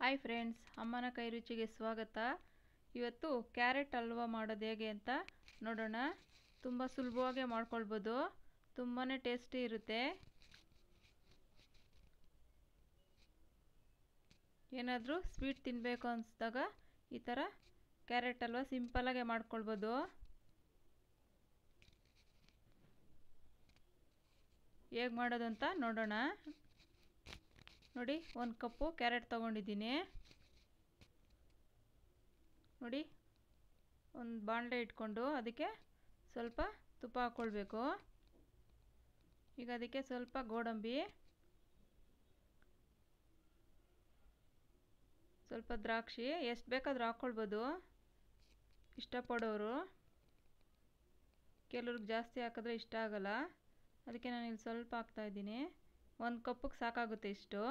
Hi friends, ಅಮ್ಮನ ಕೈ ರುಚಿಗೆ ಸ್ವಾಗತ. ಇವತ್ತು ಕ್ಯಾರೆಟ್ ಹಲ್ವಾ ಮಾಡೋದು ಹೇಗೆ ಅಂತ ನೋಡೋಣ. ತುಂಬ ಸುಲಭವಾಗಿ ಮಾಡ್ಕೊಳ್ಬೋದು, ತುಂಬಾ ಟೇಸ್ಟಿ ಇರುತ್ತೆ. ಏನಾದರೂ ಸ್ವೀಟ್ ತಿನ್ನಬೇಕು ಅನಿಸಿದಾಗ ಈ ಥರ ಕ್ಯಾರೆಟ್ ಹಲ್ವಾ ಸಿಂಪಲಾಗೆ ಮಾಡ್ಕೊಳ್ಬೋದು. ಹೇಗೆ ಮಾಡೋದು ಅಂತ ನೋಡೋಣ. ನೋಡಿ, 1 ಕಪ್ಪು ಕ್ಯಾರೆಟ್ ತೊಗೊಂಡಿದ್ದೀನಿ. ನೋಡಿ, ಒಂದು ಬಾಣಲೆ ಇಟ್ಕೊಂಡು ಅದಕ್ಕೆ ಸ್ವಲ್ಪ ತುಪ್ಪ ಹಾಕ್ಕೊಳ್ಬೇಕು. ಈಗ ಅದಕ್ಕೆ ಸ್ವಲ್ಪ ಗೋಡಂಬಿ, ಸ್ವಲ್ಪ ದ್ರಾಕ್ಷಿ, ಎಷ್ಟು ಬೇಕಾದರೂ ಹಾಕ್ಕೊಳ್ಬೋದು ಇಷ್ಟಪಡೋರು. ಕೆಲವ್ರಿಗೆ ಜಾಸ್ತಿ ಹಾಕಿದ್ರೆ ಇಷ್ಟ ಆಗಲ್ಲ, ಅದಕ್ಕೆ ನಾನು ಇಲ್ಲಿ ಸ್ವಲ್ಪ ಹಾಕ್ತಾಯಿದ್ದೀನಿ. 1 ಕಪ್ಪಿಗೆ ಸಾಕಾಗುತ್ತೆ ಇಷ್ಟು.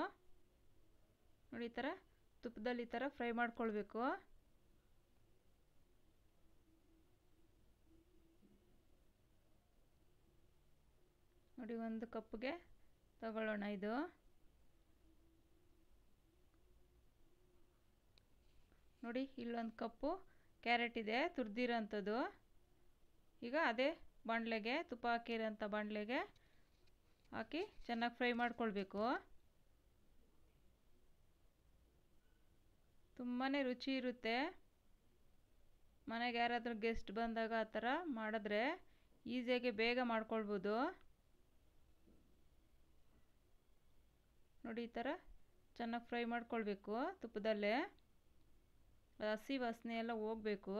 ನೋಡಿ, ಈ ಥರ ತುಪ್ಪದಲ್ಲಿ ಈ ಥರ ಫ್ರೈ ಮಾಡ್ಕೊಳ್ಬೇಕು. ನೋಡಿ, 1 ಕಪ್ಗೆ ತಗೊಳ್ಳೋಣ ಇದು. ನೋಡಿ, ಇಲ್ಲೊಂದು ಕಪ್ಪು ಕ್ಯಾರೆಟ್ ಇದೆ, ತುರಿದಿರೋಂಥದ್ದು. ಈಗ ಅದೇ ಬಾಣಲೆಗೆ, ತುಪ್ಪ ಹಾಕಿರೋಂಥ ಬಾಣಲೆಗೆ ಹಾಕಿ ಚೆನ್ನಾಗಿ ಫ್ರೈ ಮಾಡ್ಕೊಳ್ಬೇಕು. ತುಂಬಾ ರುಚಿ ಇರುತ್ತೆ. ಮನೆಗೆ ಯಾರಾದರೂ ಗೆಸ್ಟ್ ಬಂದಾಗ ಆ ಥರ ಮಾಡಿದ್ರೆ ಈಸಿಯಾಗಿ ಬೇಗ ಮಾಡ್ಕೊಳ್ಬೋದು. ನೋಡಿ, ಈ ಥರ ಚೆನ್ನಾಗಿ ಫ್ರೈ ಮಾಡ್ಕೊಳ್ಬೇಕು ತುಪ್ಪದಲ್ಲೇ. ಹಸಿ ವಾಸನೆ ಎಲ್ಲ ಹೋಗಬೇಕು.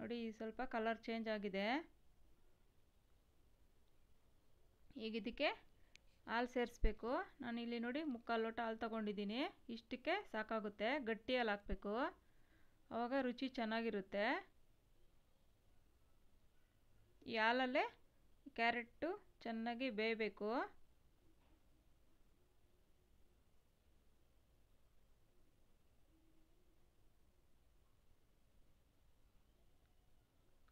ನೋಡಿ, ಸ್ವಲ್ಪ ಕಲರ್ ಚೇಂಜ್ ಆಗಿದೆ. ಈಗ ಇದಕ್ಕೆ ಹಾಲು ಸೇರಿಸ್ಬೇಕು. ನಾನಿಲ್ಲಿ ನೋಡಿ 3/4 ಲೋಟ ಹಾಲು ತಗೊಂಡಿದ್ದೀನಿ. ಇಷ್ಟಕ್ಕೆ ಸಾಕಾಗುತ್ತೆ. ಗಟ್ಟಿ ಹಾಲು ಹಾಕಬೇಕು, ಆವಾಗ ರುಚಿ ಚೆನ್ನಾಗಿರುತ್ತೆ. ಈ ಹಾಲಲ್ಲೇ ಕ್ಯಾರೆಟು ಚೆನ್ನಾಗಿ ಬೇಯಬೇಕು.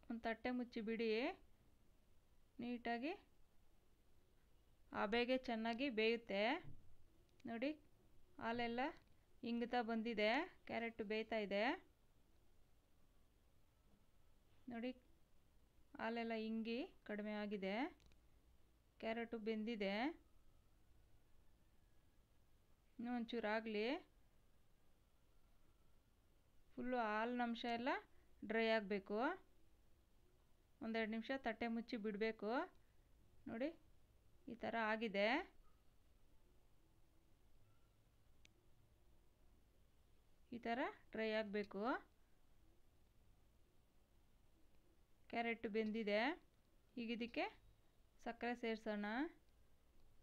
ಒಂದು ತಟ್ಟೆ ಮುಚ್ಚಿ ಬಿಡಿ. ನೀಟಾಗಿ ಬೇಗ ಚೆನ್ನಾಗಿ ಬೇಯುತ್ತೆ. ನೋಡಿ, ಹಾಲೆಲ್ಲ ಇಂಗುತ್ತಾ ಬಂದಿದೆ, ಕ್ಯಾರೆಟು ಬೇಯ್ತಾ ಇದೆ. ನೋಡಿ, ಹಾಲೆಲ್ಲ ಇಂಗಿ ಕಡಿಮೆ ಆಗಿದೆ, ಕ್ಯಾರೆಟು ಬೆಂದಿದೆ. ಇನ್ನೂ ಒಂಚೂರು ಆಗಲಿ. ಫುಲ್ಲು ಹಾಲಿನ ಅಂಶ ಎಲ್ಲ ಡ್ರೈ ಆಗಬೇಕು. 1-2 ನಿಮಿಷ ತಟ್ಟೆ ಮುಚ್ಚಿ ಬಿಡಬೇಕು. ನೋಡಿ, ಈ ಥರ ಆಗಿದೆ. ಈ ಥರ ಡ್ರೈ ಆಗಬೇಕು. ಕ್ಯಾರೆಟು ಬೆಂದಿದೆ. ಈಗ ಇದಕ್ಕೆ ಸಕ್ಕರೆ ಸೇರಿಸೋಣ.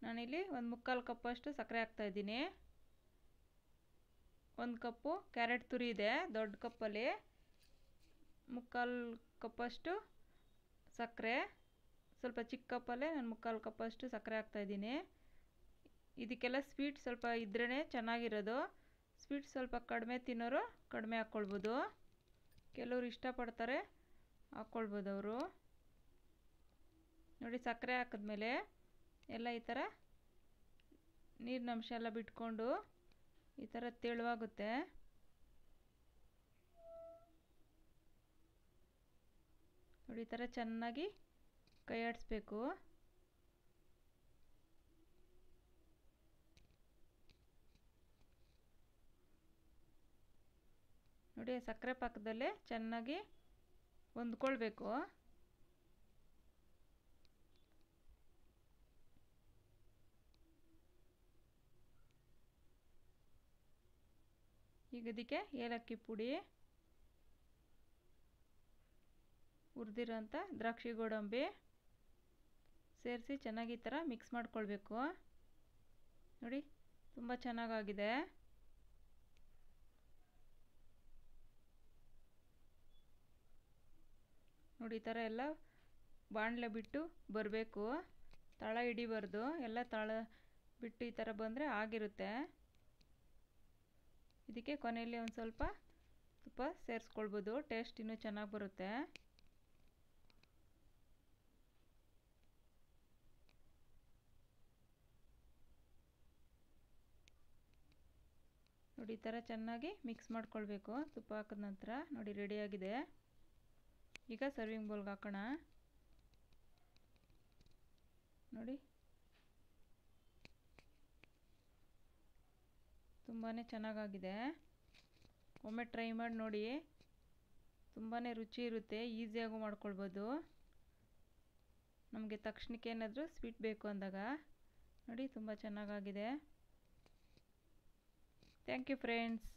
ನಾನಿಲ್ಲಿ 1/4 ಕಪ್ಪಷ್ಟು ಸಕ್ಕರೆ ಹಾಕ್ತಾಯಿದ್ದೀನಿ. 1 ಕಪ್ಪು ಕ್ಯಾರೆಟ್ ತುರಿ ಇದೆ ದೊಡ್ಡ ಕಪ್ಪಲ್ಲಿ. 3/4 ಕಪ್ಪಷ್ಟು ಸಕ್ಕರೆ, ಸ್ವಲ್ಪ ಚಿಕ್ಕ ಕಪ್ಪಲ್ಲೇ ನಾನು 3/4 ಕಪ್ಪಷ್ಟು ಸಕ್ಕರೆ ಹಾಕ್ತಾಯಿದ್ದೀನಿ. ಇದಕ್ಕೆಲ್ಲ ಸ್ವೀಟ್ ಸ್ವಲ್ಪ ಇದ್ರೇ ಚೆನ್ನಾಗಿರೋದು. ಸ್ವೀಟ್ ಸ್ವಲ್ಪ ಕಡಿಮೆ ತಿನ್ನೋರು ಕಡಿಮೆ ಹಾಕ್ಕೊಳ್ಬೋದು, ಕೆಲವರು ಇಷ್ಟಪಡ್ತಾರೆ ಹಾಕ್ಕೊಳ್ಬೋದು ಅವರು. ನೋಡಿ, ಸಕ್ಕರೆ ಹಾಕಿದ್ಮೇಲೆ ಎಲ್ಲ ಈ ಥರ ನೀರಿನ ಅಂಶ ಎಲ್ಲ ಬಿಟ್ಕೊಂಡು ಈ ಥರ ತೆಳುವಾಗುತ್ತೆ. ನೋಡಿ, ಈ ಥರ ಚೆನ್ನಾಗಿ ಕೈ ಆಡಿಸ್ಬೇಕು. ನೋಡಿ, ಸಕ್ಕರೆ ಪಾಕದಲ್ಲೇ ಚೆನ್ನಾಗಿ ಹೊಂದ್ಕೊಳ್ಬೇಕು. ಈಗ ಇದಕ್ಕೆ ಏಲಕ್ಕಿ ಪುಡಿ, ಹುರಿದಿರೋಂಥ ದ್ರಾಕ್ಷಿ ಗೋಡಂಬಿ ಸೇರಿಸಿ ಚೆನ್ನಾಗಿ ಈ ಥರ ಮಿಕ್ಸ್ ಮಾಡ್ಕೊಳ್ಬೇಕು. ನೋಡಿ, ತುಂಬ ಚೆನ್ನಾಗಾಗಿದೆ. ನೋಡಿ, ಈ ಥರ ಎಲ್ಲ ಬಾಣಲೆ ಬಿಟ್ಟು ಬರಬೇಕು, ತಳ ಹಿಡಿಬಾರ್ದು. ಎಲ್ಲ ತಳ ಬಿಟ್ಟು ಈ ಥರ ಬಂದರೆ ಆಗಿರುತ್ತೆ. ಇದಕ್ಕೆ ಕೊನೆಯಲ್ಲಿ ಒಂದು ಸ್ವಲ್ಪ ತುಪ್ಪ ಸೇರಿಸ್ಕೊಳ್ಬೋದು, ಟೇಸ್ಟ್ ಇನ್ನೂ ಚೆನ್ನಾಗಿ ಬರುತ್ತೆ. ನೋಡಿ ಈ ಥರ ಚೆನ್ನಾಗಿ ಮಿಕ್ಸ್ ಮಾಡ್ಕೊಳ್ಬೇಕು. ತುಪ್ಪ ಹಾಕಿದ ನಂತರ ನೋಡಿ ರೆಡಿಯಾಗಿದೆ. ಈಗ ಸರ್ವಿಂಗ್ ಬೌಲ್ಗೆ ಹಾಕೋಣ. ನೋಡಿ ತುಂಬಾ ಚೆನ್ನಾಗಾಗಿದೆ. ಒಮ್ಮೆ ಟ್ರೈ ಮಾಡಿ ನೋಡಿ, ತುಂಬಾ ರುಚಿ ಇರುತ್ತೆ, ಈಸಿಯಾಗೂ ಮಾಡ್ಕೊಳ್ಬೋದು. ನಮಗೆ ತಕ್ಷಣಕ್ಕೆ ಏನಾದರೂ ಸ್ವೀಟ್ ಬೇಕು ಅಂದಾಗ ನೋಡಿ ತುಂಬ ಚೆನ್ನಾಗಾಗಿದೆ. Thank you friends.